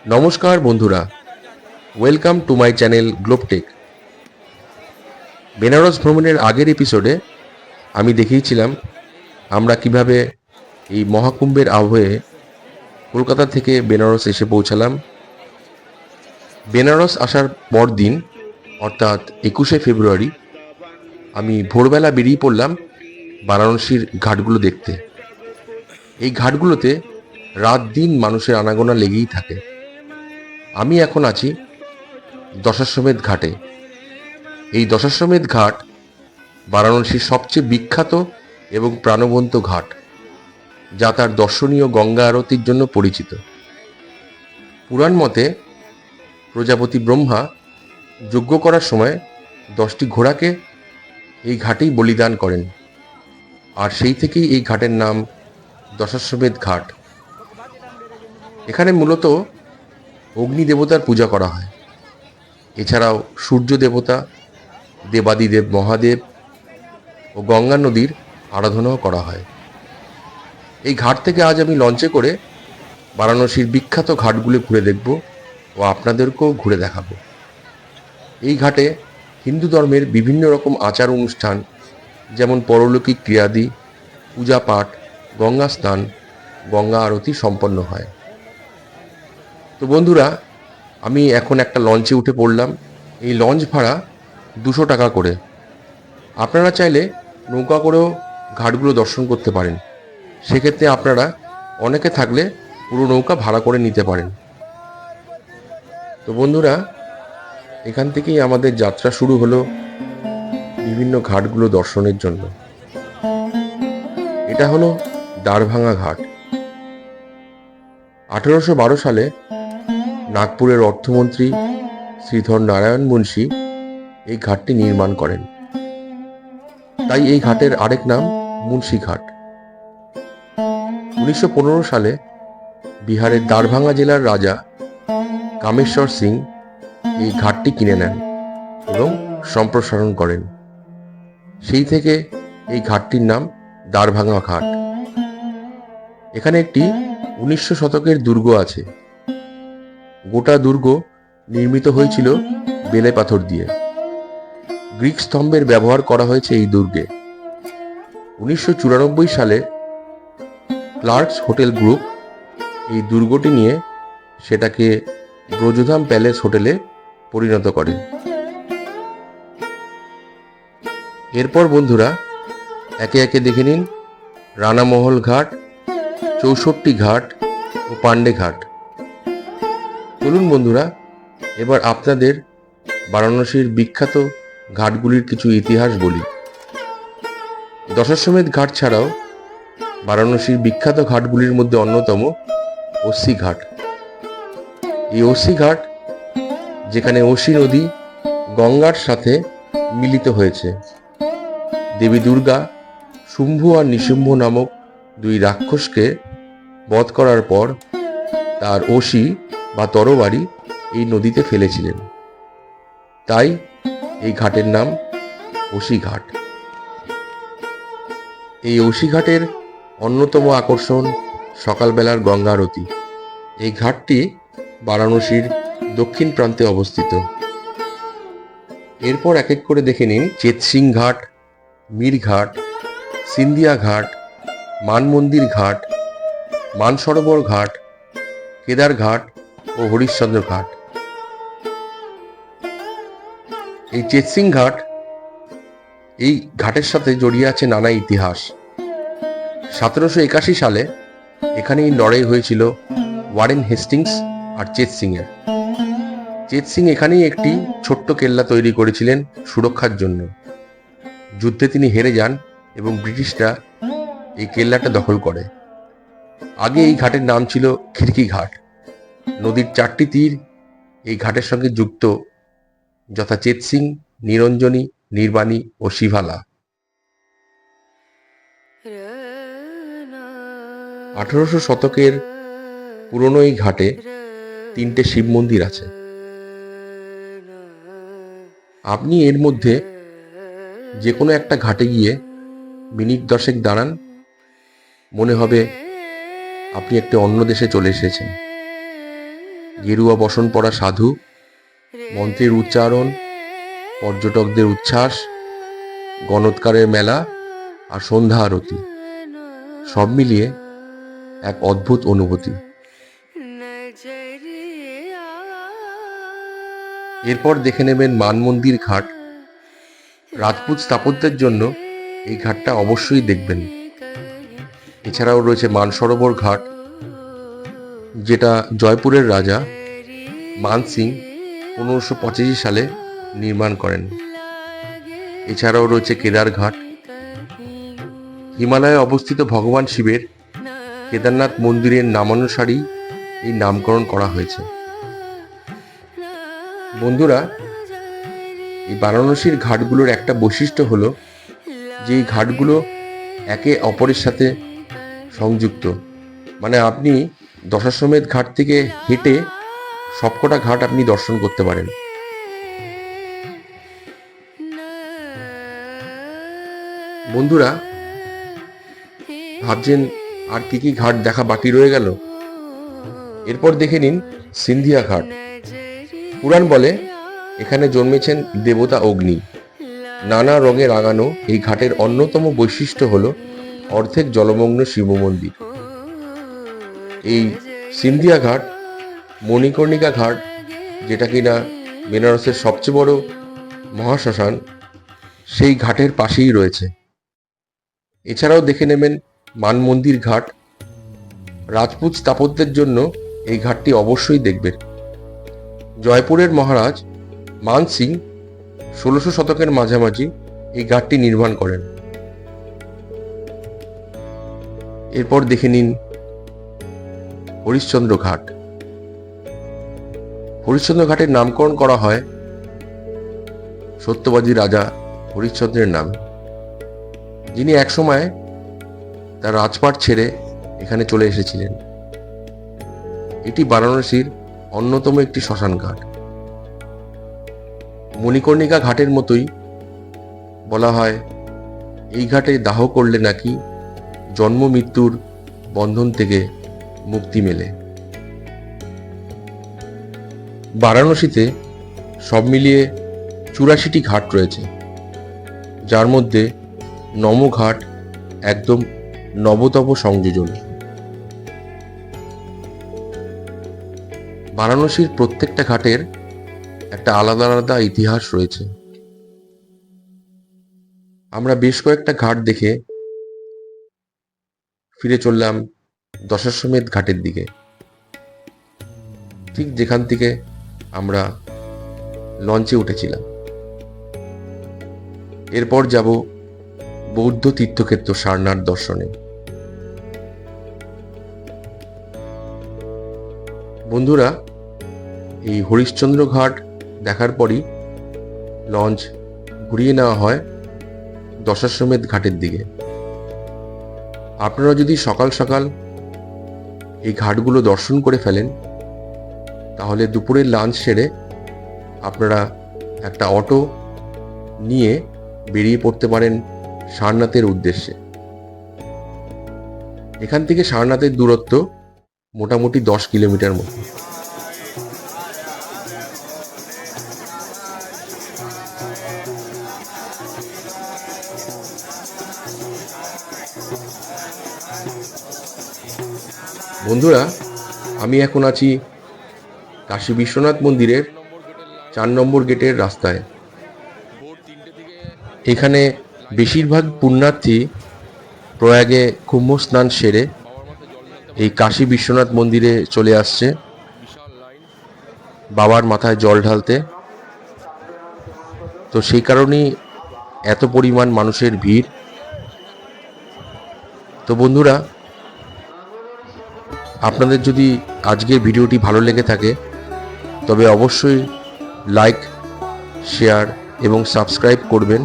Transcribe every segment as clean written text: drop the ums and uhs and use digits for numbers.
নমস্কার বন্ধুরা, welcome to my channel Globetech. Benares ভ্রমণের আগের এপিসোডে আমি দেখিয়েছিলাম আমরা কিভাবে এই মহাকুম্ভের আবহে কলকাতা থেকে বেনারস এসে পৌঁছালাম। বেনারস আসার পরদিন অর্থাৎ 21শে ফেব্রুয়ারি আমি ভোরবেলা বেরিয়ে পড়লাম বারাণসীর ঘাটগুলো দেখতে। এই ঘাটগুলোতে রাত দিন মানুষের আনাগোনা লেগেই থাকে। আমি এখন আছি দশাশ্বমেধ ঘাটে। এই দশাশ্বমেধ ঘাট বারাণসীর সবচেয়ে বিখ্যাত এবং প্রাণবন্ত ঘাট, যা তার দর্শনীয় গঙ্গা আরতির জন্য পরিচিত। পুরাণ মতে প্রজাপতি ব্রহ্মা যজ্ঞ করার সময় 10টি ঘোড়াকে এই ঘাটেই বলিদান করেন, আর সেই থেকেই এই ঘাটের নাম দশাশ্বমেধ ঘাট। এখানে মূলত অগ্নি দেবতার পূজা করা হয়। এছাড়াও সূর্য দেবতা, দেবাদিদেব মহাদেব ও গঙ্গা নদীর আরাধনাও করা হয়। এই ঘাট থেকে আজ আমি লঞ্চে করে বারাণসীর বিখ্যাত ঘাটগুলো ঘুরে দেখব ও আপনাদেরকেও ঘুরে দেখাবো। এই ঘাটে হিন্দু ধর্মের বিভিন্ন রকম আচার অনুষ্ঠান, যেমন পরলৌকিক ক্রিয়াদি, পূজা পাঠ, গঙ্গা স্নান, গঙ্গা আরতি সম্পন্ন হয়। তো বন্ধুরা, আমি এখন একটা লঞ্চে উঠে পড়লাম। এই লঞ্চ ভাড়া 200 টাকা করে। আপনারা চাইলে নৌকা করেও ঘাটগুলো দর্শন করতে পারেন। সেক্ষেত্রে আপনারা অনেকে থাকলে পুরো নৌকা ভাড়া করে নিতে পারেন। তো বন্ধুরা, এখান থেকেই আমাদের যাত্রা শুরু হলো বিভিন্ন ঘাটগুলো দর্শনের জন্য। এটা হলো দ্বারভাঙা ঘাট। 1812 সালে নাগপুরের অর্থমন্ত্রী শ্রীধর নারায়ণ মুন্সি এই ঘাটটি নির্মাণ করেন। তাই এই ঘাটের আরেক নাম মুন্সি ঘাট। 1915 সালে বিহারের দ্বারভাঙা জেলার রাজা কামেশ্বর সিং এই ঘাটটি কিনে নেন এবং সম্প্রসারণ করেন। সেই থেকে এই ঘাটটির নাম দ্বারভাঙা ঘাট। এখানে একটি 19শো শতকের দুর্গ আছে। গোটা দুর্গ নির্মিত হয়েছিল বেলে পাথর দিয়ে। গ্রিক স্তম্ভের ব্যবহার করা হয়েছে এই দুর্গে। 1994 সালে ক্লার্কস হোটেল গ্রুপ এই দুর্গটি নিয়ে সেটাকে ব্রজধাম প্যালেস হোটেলে পরিণত করে। এরপর বন্ধুরা, একে একে দেখে নিন রানামহল ঘাট, 64 ঘাট ও পান্ডে ঘাট। চলুন বন্ধুরা, এবার আপনাদের বারাণসীর বিখ্যাত ঘাটগুলির কিছু ইতিহাস বলি। দশাশ্বমেধ ঘাট ছাড়াও বারাণসীর বিখ্যাত ঘাটগুলির মধ্যে অন্যতম অসি ঘাট। এই অসি ঘাট, যেখানে অসি নদী গঙ্গার সাথে মিলিত হয়েছে। দেবী দুর্গা শুম্ভ আর নিশুম্ভ নামক দুই রাক্ষসকে বধ করার পর তার অসি বা তরবারি এই নদীতে ফেলেছিলেন। তাই এই ঘাটের নাম অসি ঘাট। এই অসি ঘাটের অন্যতম আকর্ষণ সকালবেলার গঙ্গা আরতি। এই ঘাটটি বারাণসীর দক্ষিণ প্রান্তে অবস্থিত। এরপর এক এক করে দেখে নিন চেতসিং ঘাট, মীর ঘাট, সিন্ধিয়া ঘাট, মান মন্দির ঘাট, মানসরোবর ঘাট, কেদার ঘাট ও হরিশ্চন্দ্র ঘাট। এই চেতসিং ঘাট, এই ঘাটের সাথে জড়িয়ে আছে নানা ইতিহাস। 1781 সালে এখানেই লড়াই হয়েছিল ওয়ারেন হেস্টিংস আর চেতসিং এর। চেতসিং এখানেই একটি ছোট্ট কেল্লা তৈরি করেছিলেন সুরক্ষার জন্য। যুদ্ধে তিনি হেরে যান এবং ব্রিটিশরা এই কেল্লাটা দখল করে। আগে এই ঘাটের নাম ছিল খিড়কি ঘাট। নদীর 4টি তীর এই ঘাটের সঙ্গে যুক্ত, যথা চেতসিং, নিরঞ্জনী, নির্বাণী ও শিভালা। 1800 শতকের পুরনো এই ঘাটে 3টে শিব মন্দির আছে। আপনি এর মধ্যে যে কোনো একটা ঘাটে গিয়ে মিনিট 10 দাঁড়ান, মনে হবে আপনি একটি অন্য দেশে চলে এসেছেন। গেরুয়া বসন পরা সাধু, মন্ত্রের উচ্চারণ, পর্যটকদের উচ্ছ্বাস, গণৎকারের মেলা আর সন্ধ্যা আরতি, সব মিলিয়ে এক অদ্ভুত অনুভূতি। এরপর দেখে নেবেন মানমন্দির ঘাট। রাজপুত স্থাপত্যের জন্য এই ঘাটটা অবশ্যই দেখবেন। এছাড়াও রয়েছে মানসরোবর ঘাট, যেটা জয়পুরের রাজা মান সিং 1585 সালে নির্মাণ করেন। এছাড়াও রয়েছে কেদার ঘাট। হিমালয়ে অবস্থিত ভগবান শিবের কেদারনাথ মন্দিরের নামানুসারেই এই নামকরণ করা হয়েছে। বন্ধুরা, এই বারাণসীর ঘাটগুলোর একটা বৈশিষ্ট্য হলো যে এই ঘাটগুলো একে অপরের সাথে সংযুক্ত। মানে আপনি দশাশ্বমেধ ঘাট থেকে হেঁটে সবকটা ঘাট আপনি দর্শন করতে পারেন। বন্ধুরা, ভাবছেন আর কি কি ঘাট দেখা বাকি রয়ে গেল? এরপর দেখে নিন সিন্ধিয়া ঘাট। পুরাণ বলে এখানে জন্মেছেন দেবতা অগ্নি। নানা রঙে রাঙানো এই ঘাটের অন্যতম বৈশিষ্ট্য হল অর্ধেক জলমগ্ন শিব মন্দির। এই সিন্ধিয়া ঘাট মণিকর্ণিকা ঘাট, যেটা কিনা বেনারসের সবচেয়ে বড় মহাশ্মশান, সেই ঘাটের পাশেই রয়েছে। এছাড়াও দেখে নেবেন মানমন্দির ঘাট। রাজপুত স্থাপত্যের জন্য এই ঘাটটি অবশ্যই দেখবেন। জয়পুরের মহারাজ মান সিং 1600 শতকের মাঝামাঝি এই ঘাটটি নির্মাণ করেন। এরপর দেখে নিন হরিশ্চন্দ্র ঘাট। হরিশ্চন্দ্র ঘাটের নামকরণ করা হয় সত্যবাদী রাজা হরিশ্চন্দ্রের নামে, যিনি একসময় তার রাজপাট ছেড়ে এখানে চলে এসেছিলেন। এটি বারাণসীর অন্যতম একটি শ্মশান ঘাট। মণিকর্ণিকা ঘাটের মতোই বলা হয় এই ঘাটে দাহ করলে নাকি জন্ম মৃত্যুর বন্ধন থেকে মুক্তি মেলে। বারাণসীতে সব মিলিয়ে 84টি ঘাট রয়েছে, যার মধ্যে নমঘাট একদম নবতম সংযোজন। বারাণসীর প্রত্যেকটা ঘাটের একটা আলাদা আলাদা ইতিহাস রয়েছে। আমরা বেশ কয়েকটা ঘাট দেখে ফিরে চললাম দশাশ্বমেধ ঘাটের দিকে, ঠিক যেখান থেকে আমরা লঞ্চে উঠেছিলাম। এরপর যাব বৌদ্ধ তীর্থক্ষেত্র সারনাথ দর্শনে। বন্ধুরা, এই হরিশ্চন্দ্র ঘাট দেখার পরই লঞ্চ ঘুরিয়ে নেওয়া হয় দশাশ্বমেধ ঘাটের দিকে। আপনারা যদি সকাল সকাল এই ঘাটগুলো দর্শন করে ফেলেন, তাহলে দুপুরের লাঞ্চ সেরে আপনারা একটা অটো নিয়ে বেরিয়ে পড়তে পারেন সারনাথের উদ্দেশ্যে। এখান থেকে সারনাথের দূরত্ব মোটামুটি 10 কিলোমিটার মতো। বন্ধুরা, আমি এখন আছি কাশী বিশ্বনাথ মন্দিরের 4 নম্বর গেটের রাস্তায়। এখানে বেশিরভাগ পুণ্যার্থী প্রয়াগে কুম্ভ স্নান সেরে এই কাশী বিশ্বনাথ মন্দিরে চলে আসছে বাবার মাথায় জল ঢালতে। তো সেই কারণেই এত পরিমাণ মানুষের ভিড়। তো বন্ধুরা, আপনাদের যদি আজকের ভিডিওটি ভালো লেগে থাকে তবে অবশ্যই লাইক, শেয়ার এবং সাবস্ক্রাইব করবেন।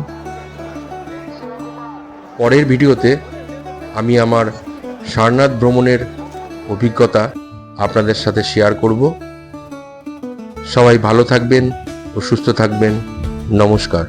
পরের ভিডিওতে আমি আমার সারনাথ ভ্রমণের অভিজ্ঞতা আপনাদের সাথে শেয়ার করব। সবাই ভালো থাকবেন ও সুস্থ থাকবেন। নমস্কার।